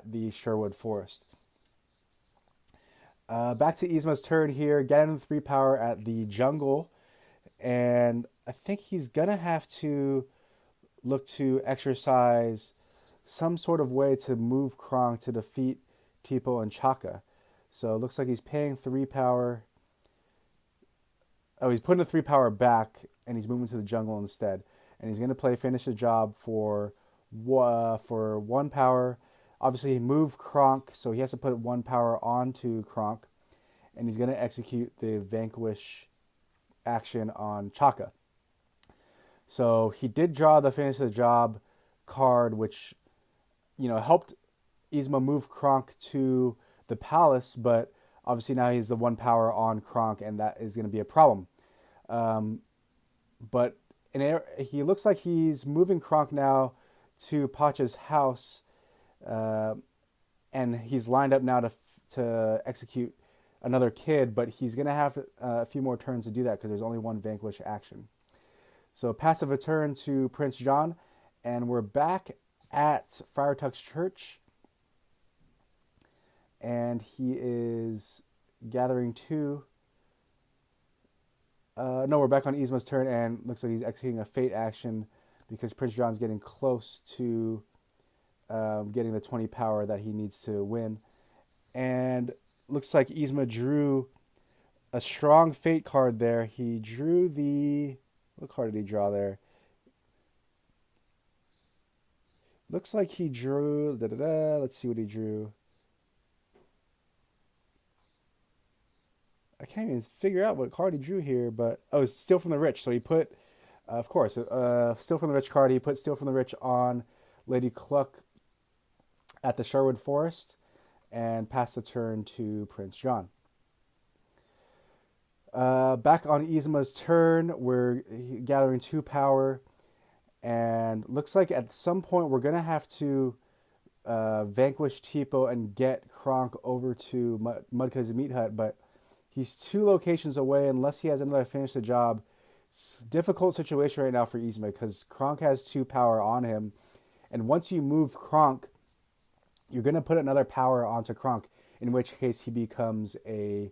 at the Sherwood Forest. Back to Yzma's turn here, getting the 3 power at the jungle, and I think he's gonna have to look to exercise some sort of way to move Kronk to defeat Tipo and Chaka. So it looks like he's paying 3 power. Oh, he's putting the 3 power back, and he's moving to the jungle instead. And he's gonna play finish the job for 1 power. Obviously, he moved Kronk, so he has to put 1 power onto Kronk, and he's gonna execute the vanquish action on Chaka. So he did draw the finish the job card, which helped Yzma move Kronk to the palace, but obviously now he's the 1 power on Kronk, and that is going to be a problem. But he looks like he's moving Kronk now to Pacha's house, and he's lined up now to execute another kid, but he's going to have a few more turns to do that because there's only 1 vanquish action. So passive a turn to Prince John, and we're back at Friartuck's Church, and he is gathering 2. No, we're back on Yzma's turn, and looks like he's executing a fate action because Prince John's getting close to getting the 20 power that he needs to win. And looks like Yzma drew a strong fate card there. He drew the... What card did he draw there? Looks like he drew... Let's see what he drew. I can't even figure out what card he drew here, but... Oh, it's Steal from the Rich. So he put... of course, Steal from the Rich card. He put Steal from the Rich on Lady Cluck at the Sherwood Forest and passed the turn to Prince John. Back on Yzma's turn, we're gathering 2 power, and looks like at some point we're going to have to vanquish Tipo and get Kronk over to Mudka's Meat Hut, but he's 2 locations away unless he has another finish the job. It's a difficult situation right now for Yzma because Kronk has 2 power on him, and once you move Kronk, you're going to put another power onto Kronk, in which case he becomes a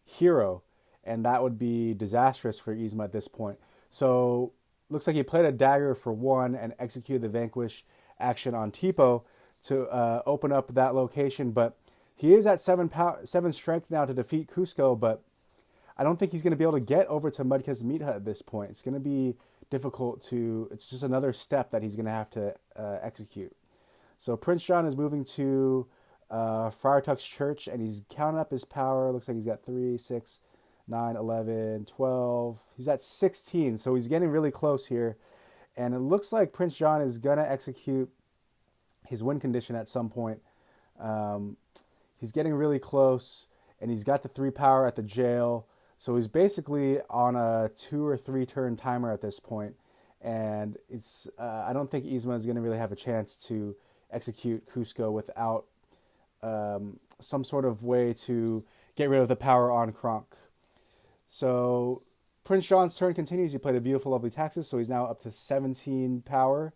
hero. And that would be disastrous for Yzma at this point. So looks like he played a dagger for 1 and executed the vanquish action on Tipo to open up that location. But he is at 7 strength now to defeat Cusco, but I don't think he's going to be able to get over to Mudka's Meat Hut at this point. It's going to be difficult to... It's just another step that he's going to have to execute. So Prince John is moving to Friartuck's Church, and he's counting up his power. Looks like he's got 3, 6... 9, 11, 12. He's at 16, so he's getting really close here. And it looks like Prince John is going to execute his win condition at some point. He's getting really close, and he's got the 3 power at the jail. So he's basically on a 2 or 3 turn timer at this point. And it's I don't think Yzma is going to really have a chance to execute Cusco without some sort of way to get rid of the power on Kronk. So Prince John's turn continues. He played a beautiful, lovely Taxes, so he's now up to 17 power.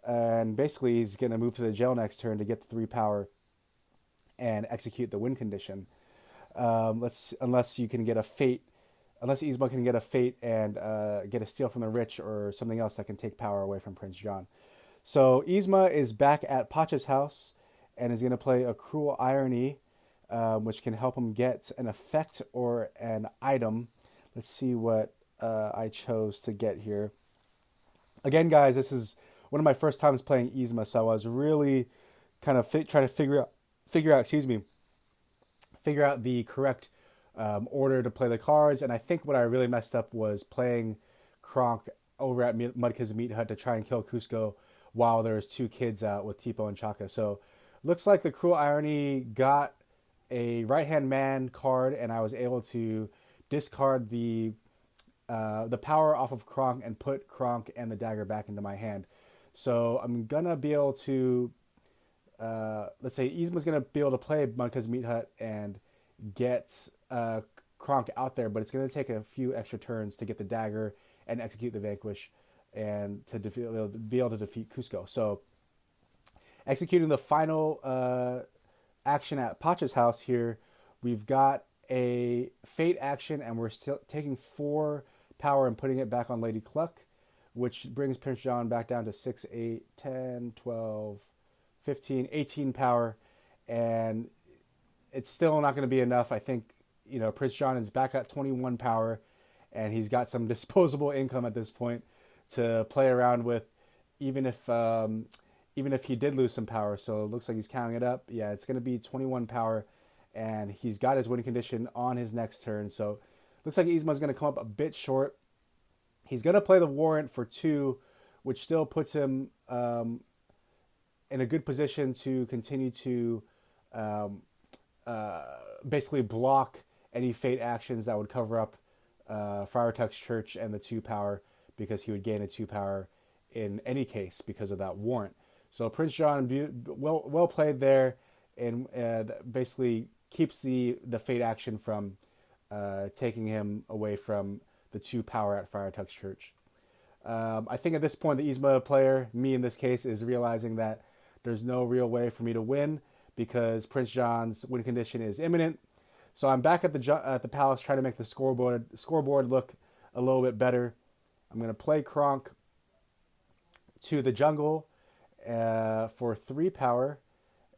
And basically he's going to move to the jail next turn to get the 3 power and execute the win condition. Unless you can get a fate, unless Yzma can get a fate and get a Steal from the Rich or something else that can take power away from Prince John. So Yzma is back at Pacha's house and is going to play a Cruel Irony, which can help him get an effect or an item. Let's see what I chose to get here. Again, guys, this is one of my first times playing Yzma, so I was really kind of trying to figure out the correct order to play the cards. And I think what I really messed up was playing Kronk over at Mudka's Meat Hut to try and kill Cusco while there's 2 kids out with Tipo and Chaka. So looks like the Cruel Irony got a right-hand man card, and I was able to discard the power off of Kronk and put Kronk and the dagger back into my hand. So I'm gonna be able to, let's say Yzma's gonna be able to play Mudka's Meat Hut and get Kronk out there, but it's gonna take a few extra turns to get the dagger and execute the vanquish and to be able to defeat Cusco. So executing the final action at Pacha's house here, we've got a fate action, and we're still taking 4 power and putting it back on Lady Cluck, which brings Prince John back down to 6, 8, 10, 12, 15, 18 power. And it's still not going to be enough. I think, Prince John is back at 21 power, and he's got some disposable income at this point to play around with, even if he did lose some power. So it looks like he's counting it up. Yeah, it's going to be 21 power, and he's got his win condition on his next turn. So looks like Yzma's going to come up a bit short. He's going to play the warrant for 2, which still puts him in a good position to continue to basically block any fate actions that would cover up Friar Tuck's Church and the 2 power, because he would gain a 2 power in any case because of that warrant. So Prince John, well played there, and basically keeps the fate action from taking him away from the 2 power at Friar Tuck's Church. I think at this point, the Yzma player, me in this case, is realizing that there's no real way for me to win because Prince John's win condition is imminent. So I'm back at the palace trying to make the scoreboard look a little bit better. I'm going to play Kronk to the jungle for 3 power,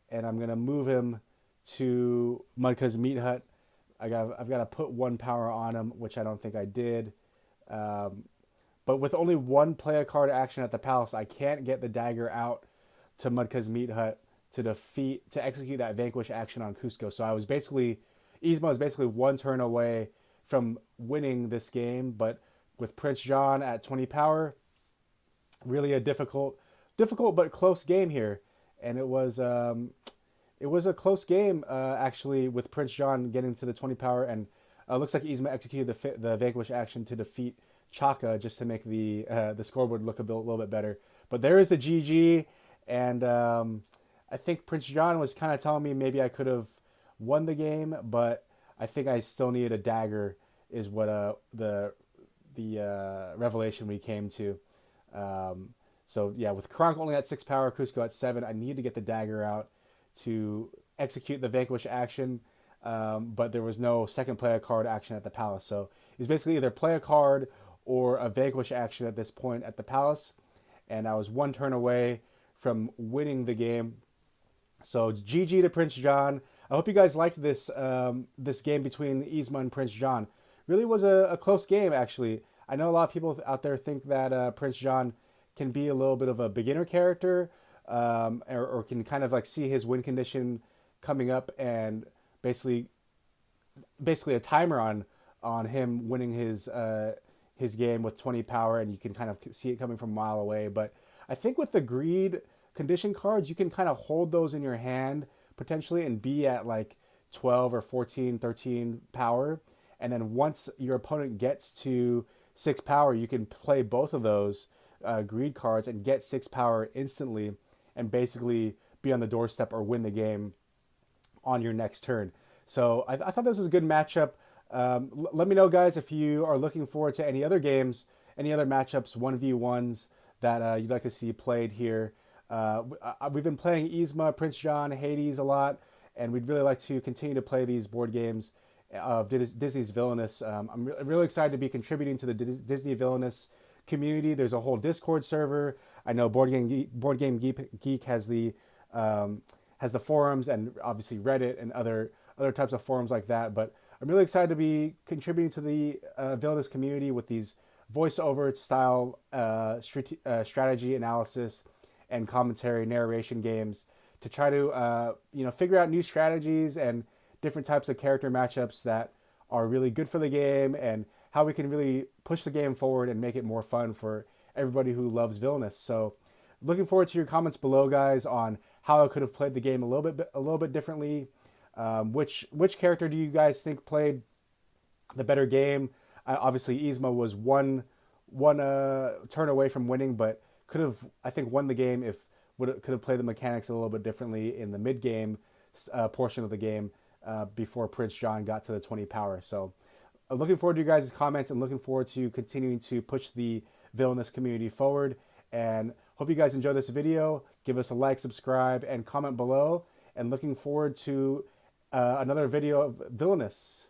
and I'm going to move him to Mudka's Meat Hut. I've got to put 1 power on him, which I don't think I did. But with only 1 play a card action at the palace, I can't get the dagger out to Mudka's Meat Hut to execute that vanquish action on Cusco. So Yzma was basically 1 turn away from winning this game, but with Prince John at 20 power, really a difficult but close game here. And it was a close game, actually, with Prince John getting to the 20 power, and looks like Yzma executed the vanquish action to defeat Chaka just to make the scoreboard look a little bit better. But there is the GG, and I think Prince John was kind of telling me maybe I could have won the game, but I think I still needed a dagger, is what the revelation we came to. So yeah, with Kronk only at 6 power, Cusco at 7, I need to get the dagger out to execute the vanquish action, but there was no second play a card action at the palace. So he's basically either play a card or a vanquish action at this point at the palace, and I was 1 turn away from winning the game. So GG to Prince John. I hope you guys liked this game between Yzma and Prince John. Really was a close game, actually. I know a lot of people out there think that Prince John can be a little bit of a beginner character, or can kind of like see his win condition coming up, and basically a timer on him winning his game with 20 power, and you can kind of see it coming from a mile away. But I think with the greed condition cards, you can kind of hold those in your hand potentially and be at like 12 or 14, 13 power. And then once your opponent gets to 6 power, you can play both of those greed cards and get 6 power instantly, and basically be on the doorstep or win the game on your next turn. So I thought this was a good matchup. Let me know, guys, if you are looking forward to any other games, any other matchups, 1v1s that you'd like to see played here. We've been playing Yzma, Prince John, Hades a lot, and we'd really like to continue to play these board games of Disney's Villainous. I'm really excited to be contributing to the Disney Villainous community. There's a whole Discord server. I know Board Game Geek has the forums, and obviously Reddit and other types of forums like that. But I'm really excited to be contributing to the Villainous community with these voiceover style strategy analysis and commentary narration games to try to figure out new strategies and different types of character matchups that are really good for the game, and how we can really push the game forward and make it more fun for everybody who loves Villainous. So looking forward to your comments below, guys, on how I could have played the game a little bit differently. Which character do you guys think played the better game? Obviously Yzma was one turn away from winning, but could have, I think, won the game if could have played the mechanics a little bit differently in the mid game portion of the game before Prince John got to the 20 power. So looking forward to you guys' comments, and looking forward to continuing to push the Villainous community forward, and Hope you guys enjoyed this video. Give us a like, subscribe, and comment below. And looking forward to another video of Villainous.